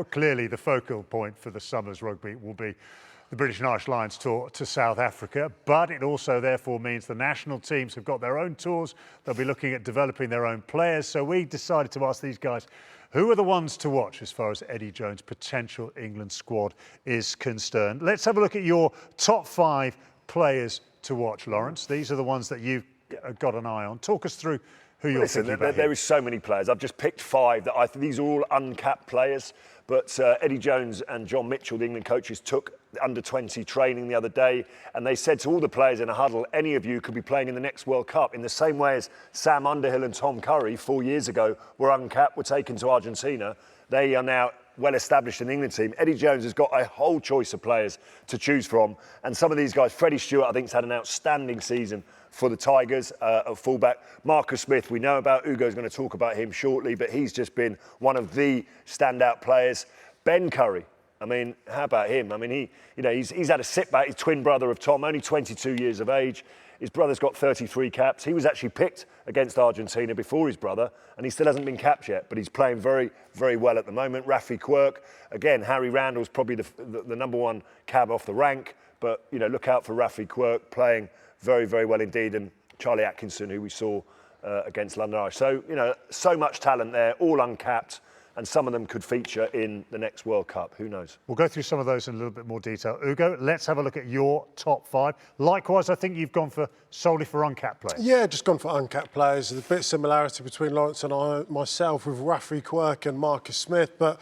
clearly the focal point for the summer's rugby will be the British and Irish Lions tour to South Africa, but it also therefore means the national teams have got their own tours. They'll be looking at developing their own players. So we decided to ask these guys, who are the ones to watch as far as Eddie Jones' potential England squad is concerned? Let's have a look at your top 5 players to watch, Lawrence. These are the ones that you've got an eye on. Talk us through who you're thinking about. There is so many players. I've just picked 5 that I think these are all uncapped players. But Eddie Jones and John Mitchell, the England coaches, took under-20 training the other day, and they said to all the players in a huddle, any of you could be playing in the next World Cup, in the same way as Sam Underhill and Tom Curry 4 years ago were uncapped, were taken to Argentina. They are now well established in the England team. Eddie Jones has got a whole choice of players to choose from, and some of these guys, Freddie Stewart, I think, has had an outstanding season for the Tigers at fullback. Marcus Smith, we know about. Ugo's going to talk about him shortly, but he's just been one of the standout players. Ben Curry, I mean, how about him? I mean, he's had a sit back. He's twin brother of Tom, only 22 years of age. His brother's got 33 caps. He was actually picked against Argentina before his brother, and he still hasn't been capped yet, but he's playing very, very well at the moment. Raffi Quirk, again, Harry Randall's probably the number 1 cab off the rank, but, look out for Raffi Quirk playing very, very well indeed, and Charlie Atkinson, who we saw against London Irish. So, so much talent there, all uncapped, and some of them could feature in the next World Cup. Who knows? We'll go through some of those in a little bit more detail. Ugo, let's have a look at your top 5. Likewise, I think you've gone solely for uncapped players. Yeah, just gone for uncapped players. There's a bit of similarity between Lawrence and myself with Raffi Quirk and Marcus Smith, but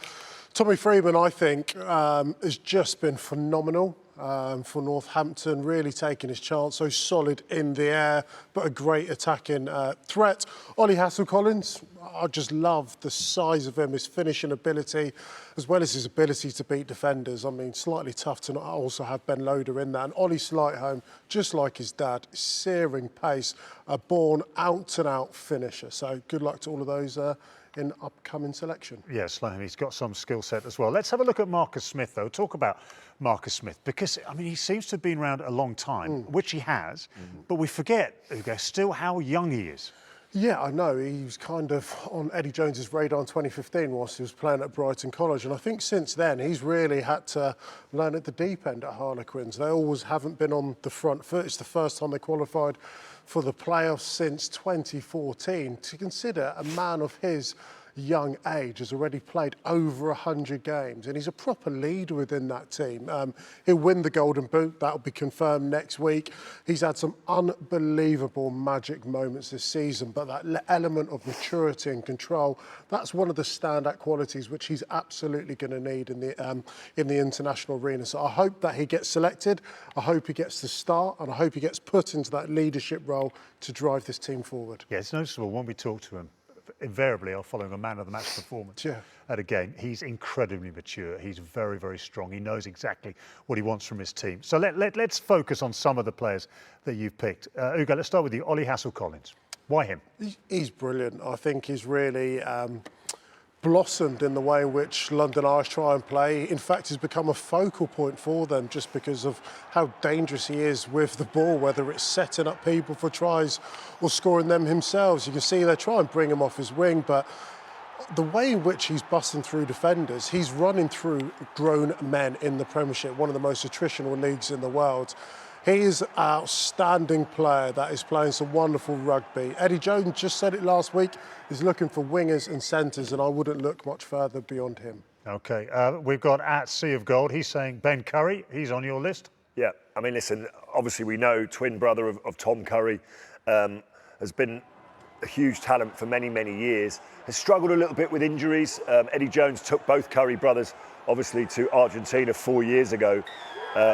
Tommy Freeman, I think, has just been phenomenal. For Northampton, really taking his chance, so solid in the air, but a great attacking threat. Olly Hassell-Collins, I just love the size of him, his finishing ability, as well as his ability to beat defenders. I mean, slightly tough to not also have Ben Loader in that. And Ollie Slightholme, just like his dad, searing pace, a born out-and-out finisher. So good luck to all of those in upcoming selection. Yes, he's got some skill set as well. Let's have a look at Marcus Smith, though. Talk about Marcus Smith, because, I mean, he seems to have been around a long time, which he has, but we forget, Ugo, still how young he is. Yeah, I know. He was kind of on Eddie Jones's radar in 2015 whilst he was playing at Brighton College. And I think since then, he's really had to learn at the deep end at Harlequins. They always haven't been on the front foot. It's the first time they qualified for the playoffs since 2014. To consider a man of his young age has already played over 100 games, and he's a proper leader within that team. He'll win the Golden Boot. That'll be confirmed next week. He's had some unbelievable magic moments this season, but that element of maturity and control, that's one of the standout qualities which he's absolutely going to need in the international arena. So I hope that he gets selected, I hope he gets the start, and I hope he gets put into that leadership role to drive this team forward. Yeah, it's noticeable when we talk to him, invariably are following a man of the match performance at a game. He's incredibly mature. He's very, very strong. He knows exactly what he wants from his team. So let's focus on some of the players that you've picked. Ugo, let's start with you. Olly Hassell-Collins. Why him? He's brilliant. I think he's really blossomed in the way in which London Irish try and play. In fact, he's become a focal point for them just because of how dangerous he is with the ball, whether it's setting up people for tries or scoring them himself. You can see they try and bring him off his wing, but the way in which he's busting through defenders, he's running through grown men in the Premiership, one of the most attritional leagues in the world. He is an outstanding player that is playing some wonderful rugby. Eddie Jones just said it last week. He's looking for wingers and centres, and I wouldn't look much further beyond him. OK, we've got at Sea of Gold. He's saying Ben Curry. He's on your list. Yeah, I mean, listen, obviously we know twin brother of Tom Curry has been a huge talent for many, many years. Has struggled a little bit with injuries. Eddie Jones took both Curry brothers, obviously, to Argentina 4 years ago.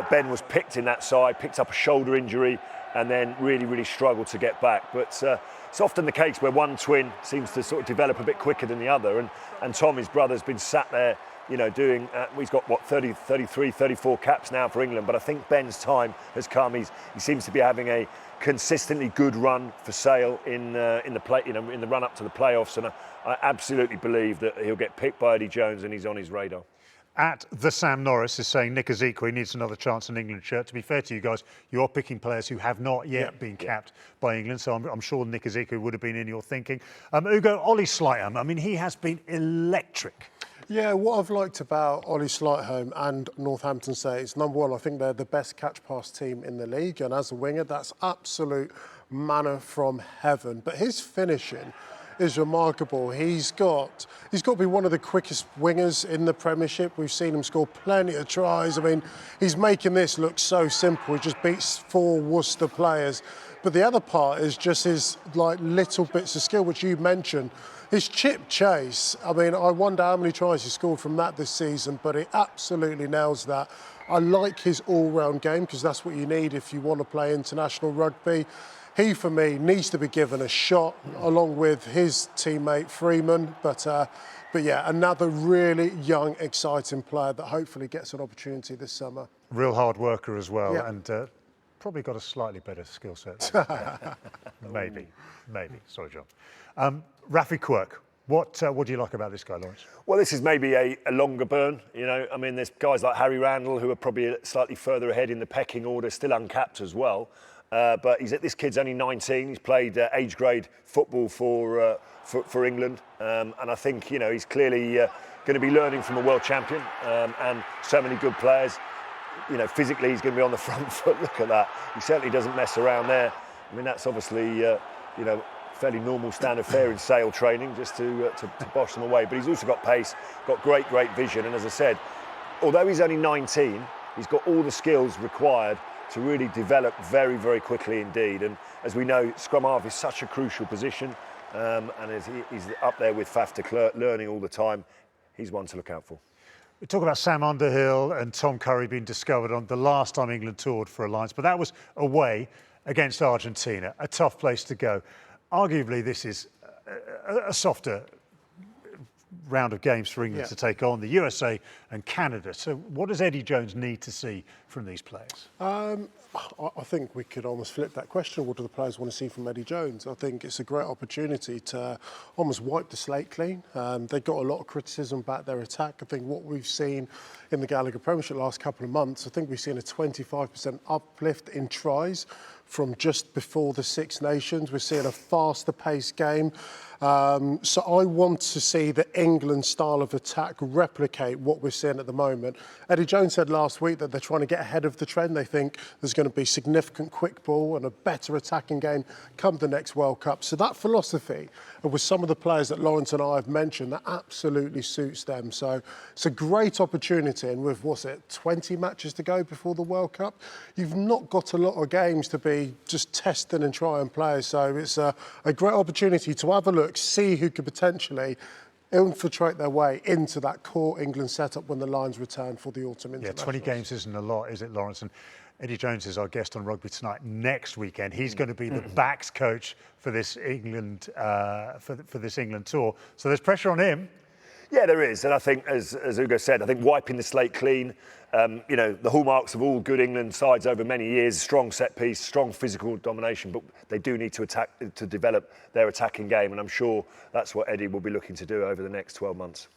Ben was picked in that side, picked up a shoulder injury, and then really, really struggled to get back. But it's often the case where one twin seems to sort of develop a bit quicker than the other. And Tom, his brother, has been sat there, doing, he's got, 33, 34 caps now for England. But I think Ben's time has come. He seems to be having a consistently good run for Sale in the run-up to the playoffs. And I absolutely believe that he'll get picked by Eddie Jones and he's on his radar. At the Sam Norris is saying Nick Ezekwe needs another chance in England shirt. To be fair to you guys, you're picking players who have not yet been capped by England, so I'm sure Nick Ezekwe would have been in your thinking. Ugo, Olly Slightholme, I mean, he has been electric. Yeah, what I've liked about Ollie Slightholme and Northampton State is, number one, I think they're the best catch-pass team in the league, and as a winger, that's absolute manna from heaven. But his finishing is remarkable. He's got to be one of the quickest wingers in the Premiership. We've seen him score plenty of tries. I mean, he's making this look so simple. He just beats 4 Worcester players. But the other part is just his little bits of skill, which you mentioned. His chip chase, I mean, I wonder how many tries he scored from that this season, but he absolutely nails that. I like his all-round game, because that's what you need if you want to play international rugby. He, for me, needs to be given a shot, along with his teammate Freeman. But yeah, another really young, exciting player that hopefully gets an opportunity this summer. Real hard worker as well, Yeah. and probably got a slightly better skill set. Maybe. Sorry, John. Raffi Quirk, what do you like about this guy, Lawrence? Well, this is maybe a longer burn. You know, I mean, there's guys like Harry Randall who are probably slightly further ahead in the pecking order, still uncapped as well. But this kid's only 19. He's played age grade football for England, and I think he's clearly going to be learning from a world champion and so many good players. Physically he's going to be on the front foot. Look at that. He certainly doesn't mess around there. I mean, that's obviously fairly normal standard fare in sail training, just to bosh them away. But he's also got pace, got great vision, and as I said, although he's only 19, he's got all the skills required to really develop very quickly indeed. And as we know, Scrum-half is such a crucial position, and as he's up there with Faf de Klerk, learning all the time. He's one to look out for. We talk about Sam Underhill and Tom Curry being discovered on the last time England toured for Alliance, but that was away against Argentina, a tough place to go. Arguably, this is a softer round of games for England to take on the USA and Canada. So what does Eddie Jones need to see from these players? I think we could almost flip that question. What do the players want to see from Eddie Jones? I think it's a great opportunity to almost wipe the slate clean. They got a lot of criticism about their attack. I think what we've seen in the Gallagher Premiership the last couple of months, I think we've seen a 25% uplift in tries from just before the Six Nations. We're seeing a faster paced game. So I want to see the England style of attack replicate what we're seeing at the moment. Eddie Jones said last week that they're trying to get ahead of the trend. They think there's going to be significant quick ball and a better attacking game come the next World Cup. So that philosophy, and with some of the players that Lawrence and I have mentioned, that absolutely suits them. So it's a great opportunity, and with, 20 matches to go before the World Cup, you've not got a lot of games to be just testing and trying players. So it's a great opportunity to have a look, see who could potentially infiltrate their way into that core England setup when the Lions return for the autumn internationals. 20 games isn't a lot, is it, Lawrence? And Eddie Jones is our guest on Rugby Tonight next weekend. He's going to be the backs coach for this England for this England tour. So there's pressure on him. Yeah, there is, and I think, as Ugo said, I think wiping the slate clean. The hallmarks of all good England sides over many years: strong set piece, strong physical domination. But they do need to develop their attacking game, and I'm sure that's what Eddie will be looking to do over the next 12 months.